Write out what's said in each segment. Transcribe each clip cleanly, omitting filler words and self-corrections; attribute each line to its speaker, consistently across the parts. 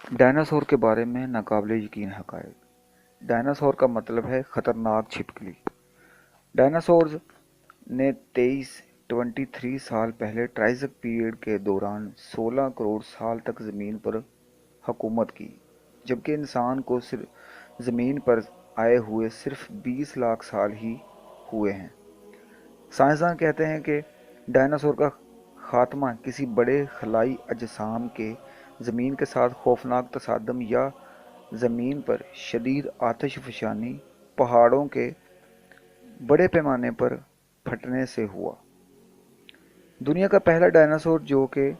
Speaker 1: Dinosaur کے بارے میں ناقابل یقین حقائق۔ ڈائناسور کا مطلب ہے خطرناک چھپکلی۔ ڈائناسورز نے 23 سال پہلے ٹرائزک پیریڈ کے دوران 16 کروڑ سال تک زمین پر حکومت کی، جبکہ انسان کو زمین پر آئے ہوئے صرف 20 لاکھ سال ہی ہوئے ہیں۔ سائنسدان کہتے ہیں کہ ڈائناسور کا خاتمہ کسی بڑے خلائی اجسام کے زمین کے ساتھ خوفناک تصادم یا زمین پر شدید آتش فشانی پہاڑوں کے بڑے پیمانے پر پھٹنے سے ہوا۔ دنیا کا پہلا ڈائناسور جو کہ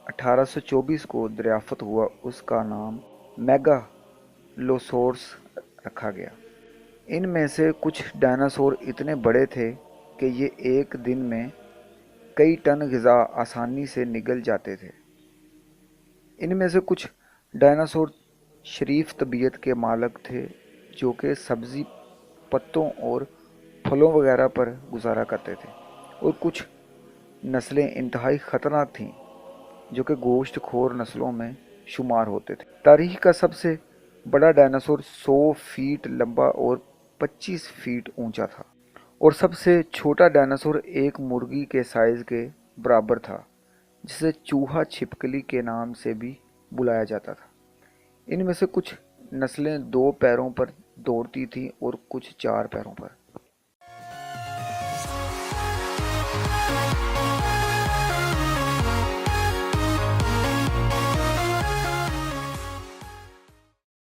Speaker 1: 1824 کو دریافت ہوا، اس کا نام میگالوسورس رکھا گیا۔ ان میں سے کچھ ڈائناسور اتنے بڑے تھے کہ یہ ایک دن میں کئی ٹن غذا آسانی سے نگل جاتے تھے۔ ان میں سے کچھ ڈائناسور شریف طبیعت کے مالک تھے جو کہ سبزی پتوں اور پھلوں وغیرہ پر گزارا کرتے تھے، اور کچھ نسلیں انتہائی خطرناک تھیں جو کہ گوشت خور نسلوں میں شمار ہوتے تھے۔ تاریخ کا سب سے بڑا ڈائناسور 100 فیٹ لمبا اور 25 فیٹ اونچا تھا، اور سب سے چھوٹا ڈائناسور ایک مرغی کے سائز کے برابر تھا، جسے چوہا چھپکلی کے نام سے بھی بلایا جاتا تھا۔ ان میں سے کچھ نسلیں 2 پیروں پر دوڑتی تھیں اور کچھ 4 پیروں پر۔